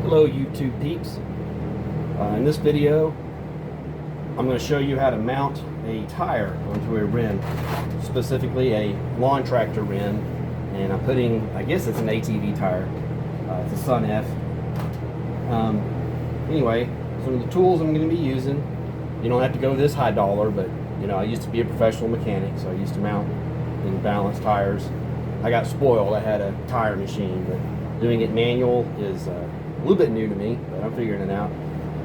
Hello YouTube peeps. In this video I'm going to show you how to mount a tire onto a rim, specifically a lawn tractor rim, and I'm putting, I guess it's an ATV tire. It's a Sun F. Anyway, some of the tools I'm going to be using, you don't have to go this high dollar, but you know, I used to be a professional mechanic, so I used to mount and balance tires. I got spoiled. I had a tire machine, but doing it manual is a little bit new to me, but I'm figuring it out.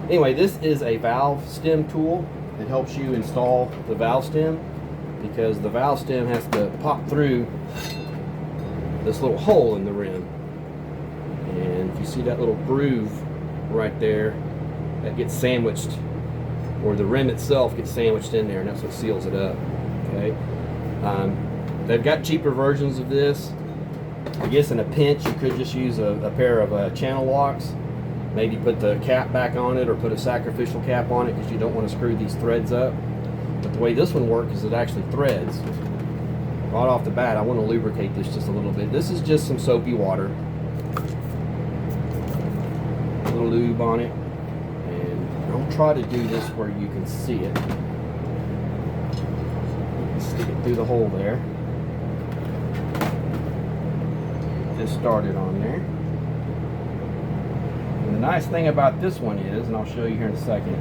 Anyway, this is a valve stem tool. It helps you install the valve stem because the valve stem has to pop through this little hole in the rim. And if you see that little groove right there, that gets sandwiched, or the rim itself gets sandwiched in there, and that's what seals it up. Okay. They've got cheaper versions of this. I guess in a pinch you could just use a pair of channel locks, maybe put the cap back on it or put a sacrificial cap on it because you don't want to screw these threads up. But the way this one works is it actually threads. Right off the bat, I want to lubricate this just a little bit. This is just some soapy water, a little lube on it, and I'll try to do this where you can see it. Stick it through the hole there. Just started on there. And the nice thing about this one is, and I'll show you here in a second,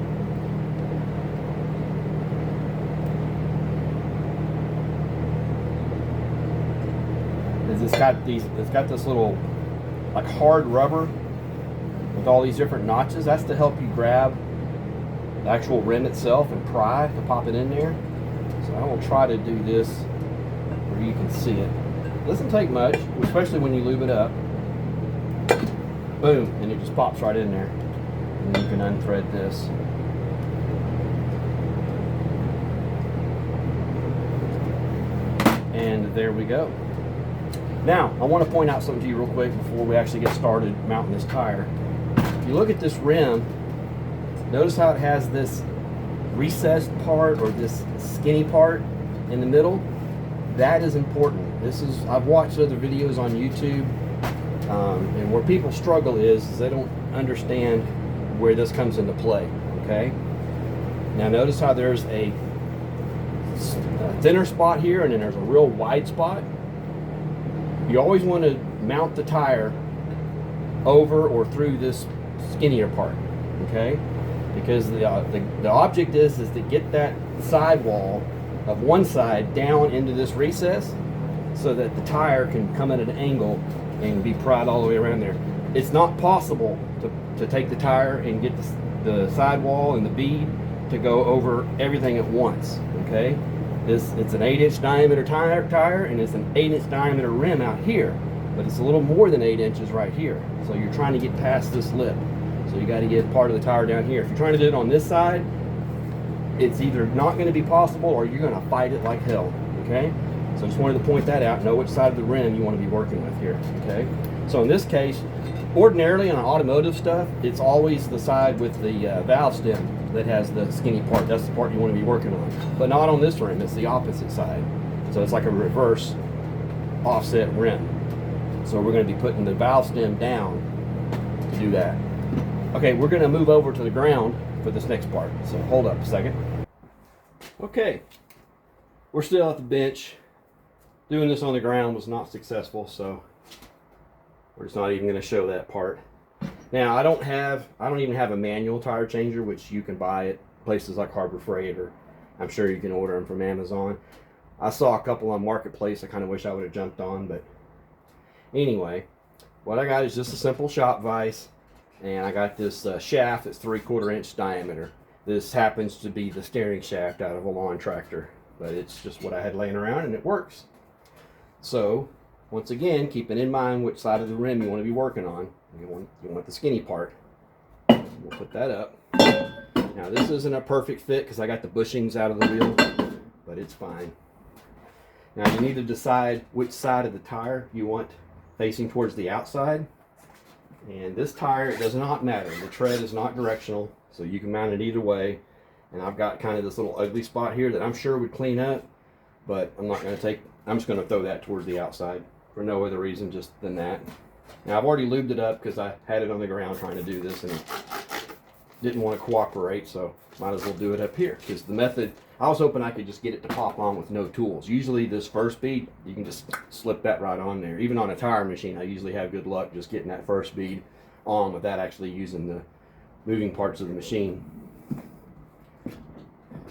is it's got this little like hard rubber with all these different notches. That's to help you grab the actual rim itself and pry to pop it in there. So I will try to do this where you can see it. Doesn't take much, especially when you lube it up. Boom, and it just pops right in there. And you can unthread this. And there we go. Now, I want to point out something to you real quick before we actually get started mounting this tire. If you look at this rim, notice how it has this recessed part, or this skinny part in the middle. That is important. I've watched other videos on YouTube, and where people struggle is they don't understand where this comes into play. Okay. Now notice how there's a thinner spot here, and then there's a real wide spot. You always want to mount the tire over or through this skinnier part. Okay. Because the object is to get that sidewall of one side down into this recess so that the tire can come at an angle and be pried all the way around there. It's not possible to take the tire and get the sidewall and the bead to go over everything at once. Okay, it's an 8-inch diameter tire, and it's an 8-inch diameter rim out here, but it's a little more than 8 inches right here. So you're trying to get past this lip. So you got to get part of the tire down here. If you're trying to do it on this side, it's either not going to be possible or you're going to fight it like hell. Okay? So I just wanted to point that out. Know which side of the rim you want to be working with here. Okay? So in this case, ordinarily on automotive stuff, it's always the side with the valve stem that has the skinny part. That's the part you want to be working on. But not on this rim. It's the opposite side. So it's like a reverse offset rim. So we're going to be putting the valve stem down to do that. Okay, we're going to move over to the ground for this next part. So hold up a second. Okay, we're still at the bench. Doing this on the ground was not successful, so we're just not even going to show that part. Now, I don't even have a manual tire changer, which you can buy at places like Harbor Freight, or I'm sure you can order them from Amazon. I saw a couple on Marketplace I kind of wish I would have jumped on, but anyway, what I got is just a simple shop vise. And I got this shaft that's 3/4 inch diameter. This happens to be the steering shaft out of a lawn tractor, but it's just what I had laying around and it works. So, once again, keeping in mind which side of the rim you want to be working on. You want the skinny part. We'll put that up. Now this isn't a perfect fit because I got the bushings out of the wheel, but it's fine. Now you need to decide which side of the tire you want facing towards the outside. And this tire, it does not matter. The tread is not directional, so you can mount it either way. And I've got kind of this little ugly spot here that I'm sure would clean up, but I'm just going to throw that towards the outside for no other reason just than that. Now I've already lubed it up because I had it on the ground trying to do this and it didn't want to cooperate, so might as well do it up here. Because the method, I was hoping I could just get it to pop on with no tools. Usually this first bead, you can just slip that right on there. Even on a tire machine, I usually have good luck just getting that first bead on without actually using the moving parts of the machine.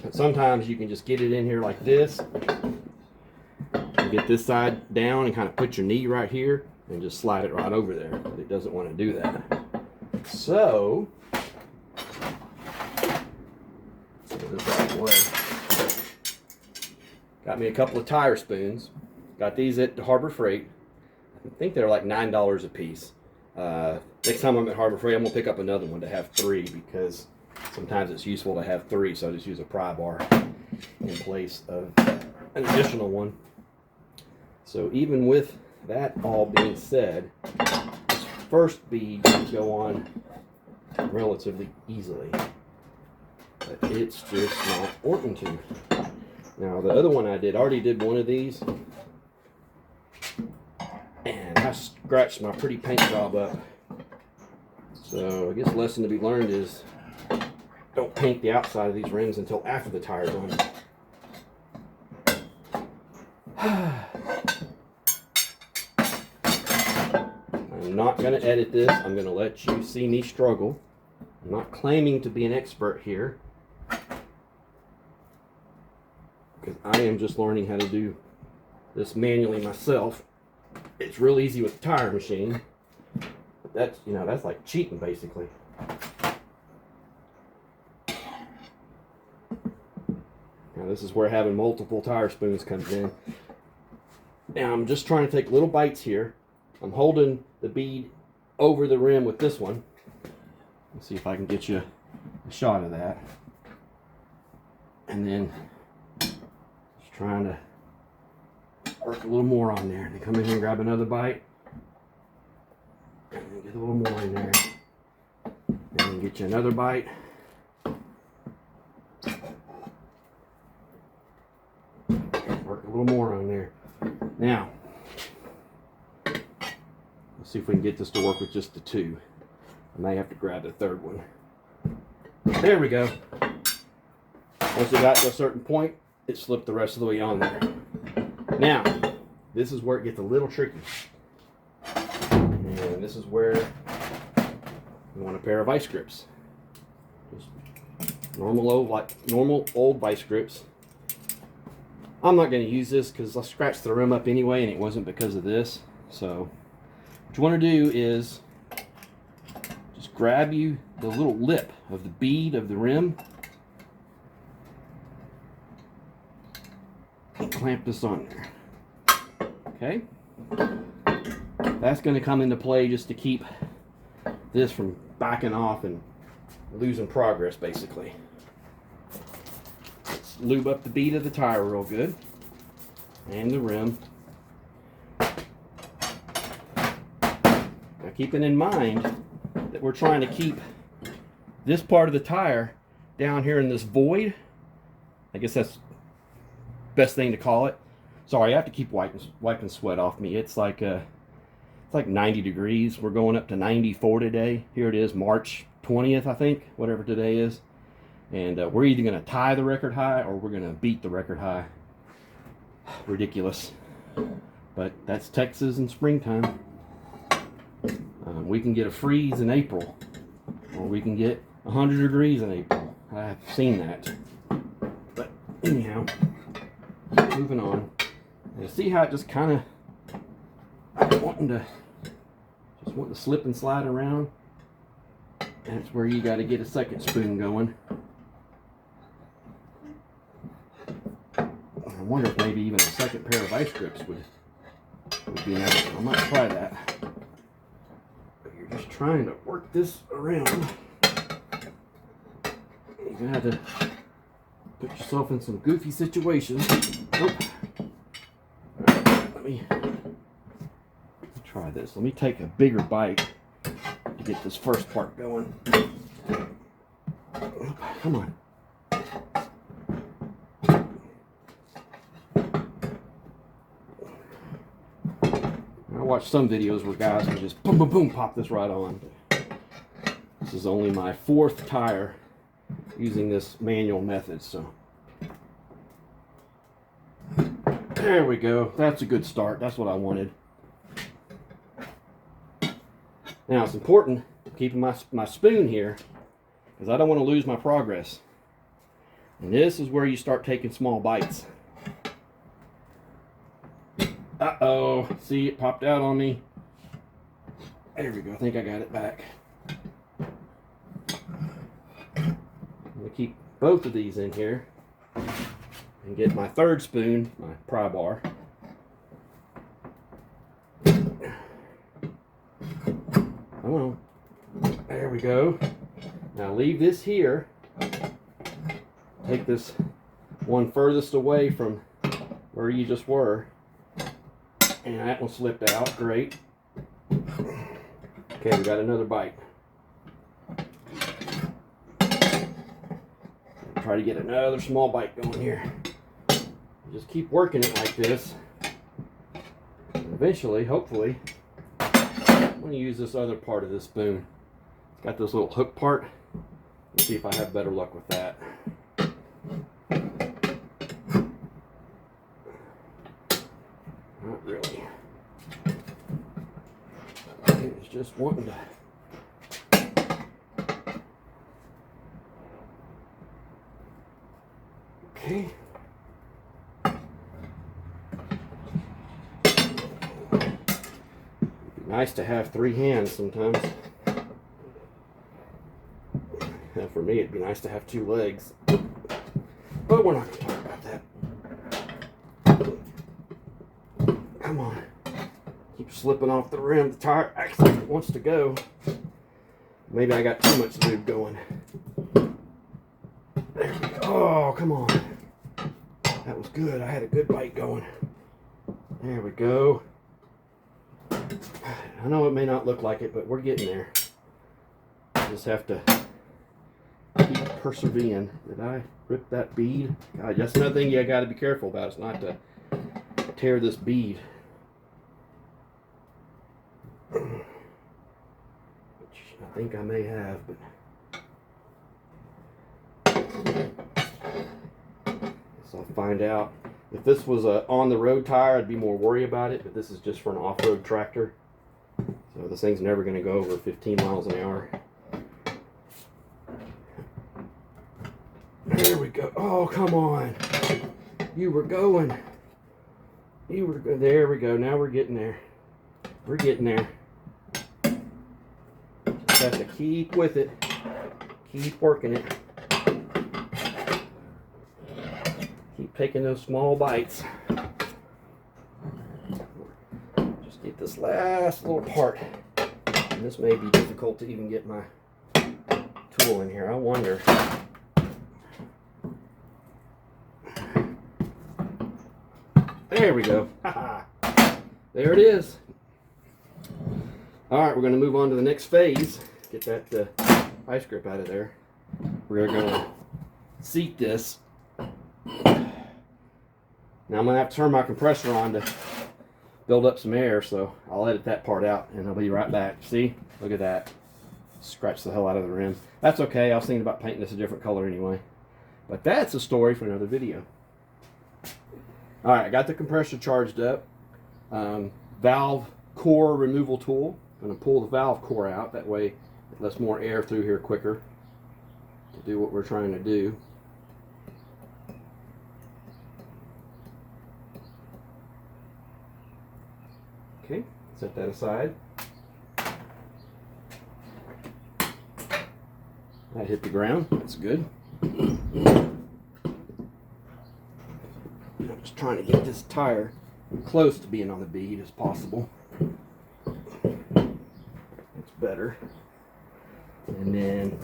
But sometimes you can just get it in here like this, and get this side down and kind of put your knee right here and just slide it right over there. But it doesn't want to do that. So, get this out of the way. Got me a couple of tire spoons. Got these at Harbor Freight. I think they're like $9 a piece. Next time I'm at Harbor Freight, I'm gonna pick up another one to have 3 because sometimes it's useful to have 3. So I just use a pry bar in place of an additional one. So even with that all being said, this first bead can go on relatively easily, but it's just not wanting to. Now the other one I already did one of these, and I scratched my pretty paint job up. So I guess the lesson to be learned is don't paint the outside of these rims until after the tire's on. I'm not going to edit this. I'm going to let you see me struggle. I'm not claiming to be an expert here, because I am just learning how to do this manually myself. It's real easy with the tire machine. But that's, you know, that's like cheating basically. Now this is where having multiple tire spoons comes in. Now I'm just trying to take little bites here. I'm holding the bead over the rim with this one. Let's see if I can get you a shot of that. And then just trying to work a little more on there. And then come in here and grab another bite. And then get a little more in there. And then get you another bite. Work a little more on there. Now, let's see if we can get this to work with just the 2. I may have to grab the 3rd one. There we go. Once it got to a certain point, it slipped the rest of the way on there. Now, this is where it gets a little tricky. And this is where you want a pair of vice grips. Just normal old vice grips. I'm not going to use this because I scratched the rim up anyway, and it wasn't because of this. So what you want to do is just grab you the little lip of the bead of the rim and clamp this on there. Okay? That's going to come into play just to keep this from backing off and losing progress basically. Let's lube up the bead of the tire real good and the rim. Now keeping in mind that we're trying to keep this part of the tire down here in this void. I guess that's the best thing to call it. Sorry, I have to keep wiping sweat off me. It's like 90 degrees. We're going up to 94 today. Here it is, March 20th, I think, whatever today is. And we're either going to tie the record high or we're going to beat the record high. Ridiculous. But that's Texas in springtime. We can get a freeze in April, or we can get 100 degrees in April. I've seen that. But anyhow, moving on. You see how it just kind of wanting to slip and slide around? And it's where you got to get a second spoon going. I wonder if maybe even a second pair of vice grips would be nice. I might try that. But you're just trying to work this around. You're gonna have to put yourself in some goofy situations. Nope. Alright, let me try this. Let me take a bigger bite to get this first part going. Come on. watched some videos where guys can just boom, boom, boom, pop this right on. This is only my 4th tire using this manual method, so. There we go. That's a good start. That's what I wanted. Now it's important keeping my spoon here because I don't want to lose my progress. And this is where you start taking small bites. Uh-oh. See, it popped out on me. There we go. I think I got it back. I'm going to keep both of these in here and get my 3rd spoon, my pry bar. Come on. There we go. Now leave this here. Take this one furthest away from where you just were. And that one slipped out. Great. Okay, we got another bite. Try to get another small bite going here. Just keep working it like this. Eventually, hopefully, I'm going to use this other part of this spoon. It's got this little hook part. Let's see if I have better luck with that. Not really. It's just wanting to. Okay. Nice to have 3 hands sometimes. And for me, it'd be nice to have 2 legs. But we're not going to talk about that. Come on. Keep slipping off the rim. The tire actually wants to go. Maybe I got too much lube going. There we go. Oh, come on. That was good. I had a good bite going. There we go. I know it may not look like it, but we're getting there. Just have to keep persevering. Did I rip that bead? God, that's another thing you got to be careful about. It's not to tear this bead. Which I think I may have, but guess I'll find out. If this was a on-the-road tire, I'd be more worried about it, but this is just for an off-road tractor. So this thing's never going to go over 15 miles an hour. There we go. Oh, come on. You were going. You were good. There we go. Now we're getting there. We're getting there. Just have to keep with it. Keep working it. Keep taking those small bites. Just get this last little part. And this may be difficult to even get my tool in here. I wonder. There we go. There it is. All right, we're going to move on to the next phase. Get that ice grip out of there. We're going to seat this. Now I'm going to have to turn my compressor on to build up some air, so I'll edit that part out and I'll be right back. See? Look at that. Scratch the hell out of the rim. That's okay. I was thinking about painting this a different color anyway. But that's a story for another video. All right, I got the compressor charged up. Valve core removal tool. I'm going to pull the valve core out. That way it lets more air through here quicker to do what we're trying to do. Okay, set that aside. That hit the ground. That's good. I'm just trying to get this tire close to being on the bead as possible. That's better. And then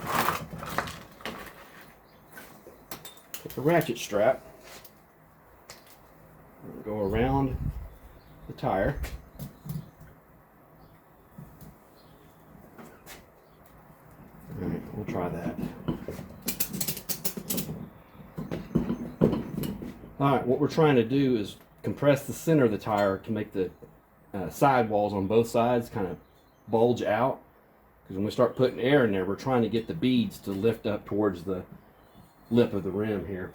put the ratchet strap. Go around the tire. All right, we'll try that. All right, what we're trying to do is compress the center of the tire to make the sidewalls on both sides kind of bulge out, because when we start putting air in there, we're trying to get the beads to lift up towards the lip of the rim here.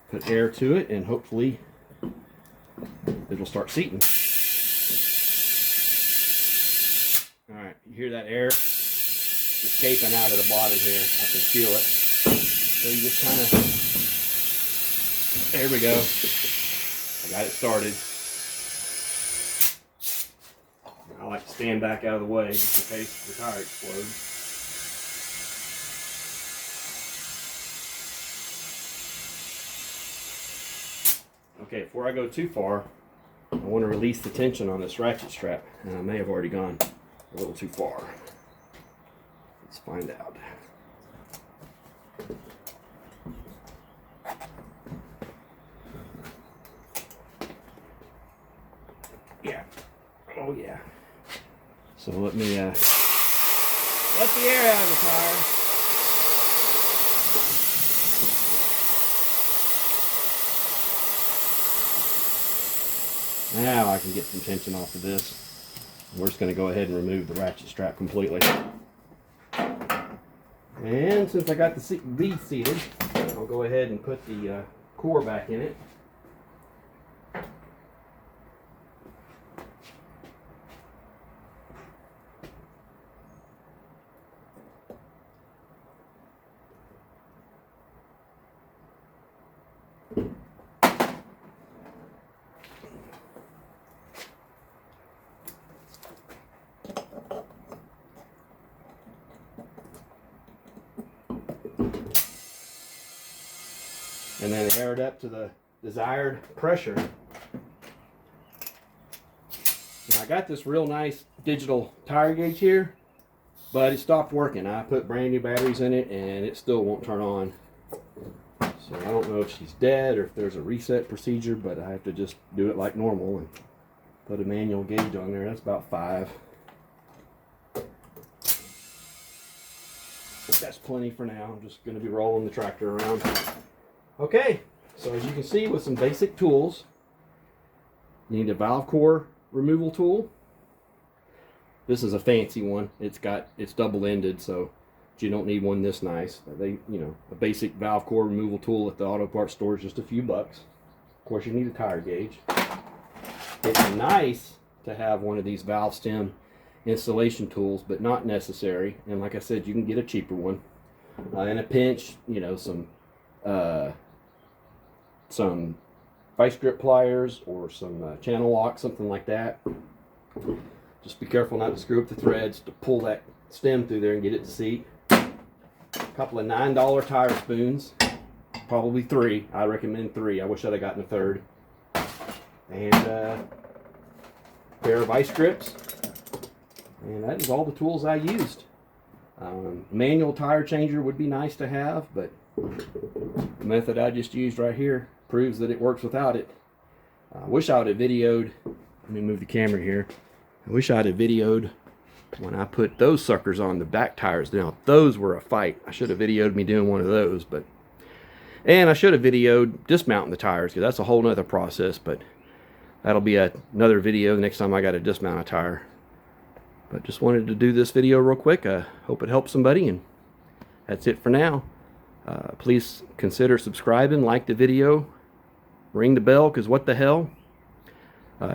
Put air to it and hopefully it'll start seating. Alright, you hear that air escaping out of the bottom here. I can feel it. So you just kind of, there we go. I got it started. I like to stand back out of the way just in case the tire explodes. Okay, before I go too far, I want to release the tension on this ratchet strap, and I may have already gone a little too far. Let's find out. Yeah. Oh yeah. So let me let the air out of the tire. Now I can get some tension off of this. We're just going to go ahead and remove the ratchet strap completely. And since I got the bead seated, I'll go ahead and put the core back in it. And then air it up to the desired pressure. Now I got this real nice digital tire gauge here, but it stopped working. I put brand new batteries in it and it still won't turn on. So I don't know if she's dead or if there's a reset procedure, but I have to just do it like normal and put a manual gauge on there. That's about 5. That's plenty for now. I'm just going to be rolling the tractor around. Okay, so as you can see, with some basic tools, you need a valve core removal tool. This is a fancy one. It's double-ended, so you don't need one this nice. A basic valve core removal tool at the auto parts store is just a few bucks. Of course, you need a tire gauge. It's nice to have one of these valve stem installation tools, but not necessary. And like I said, you can get a cheaper one. In a pinch, some vice grip pliers or some channel lock, something like that. Just be careful not to screw up the threads to pull that stem through there and get it to seat. A couple of $9 tire spoons, probably 3. I recommend 3. I wish I'd have gotten a 3rd. And a pair of vice grips. And that is all the tools I used. Manual tire changer would be nice to have, but the method I just used right here proves that it works without it. I wish I would have videoed. Let me move the camera here. I wish I would have videoed when I put those suckers on the back tires. Now those were a fight. I should have videoed me doing one of those, and I should have videoed dismounting the tires, because that's a whole nother process, but that'll be another video the next time I got to dismount a tire. But just wanted to do this video real quick. I hope it helps somebody, and that's it for now. Please consider subscribing, like the video, ring the bell, because what the hell.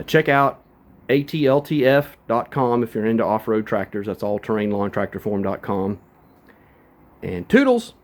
Check out atltf.com if you're into off-road tractors. That's all terrain lawn tractor form.com. And toodles!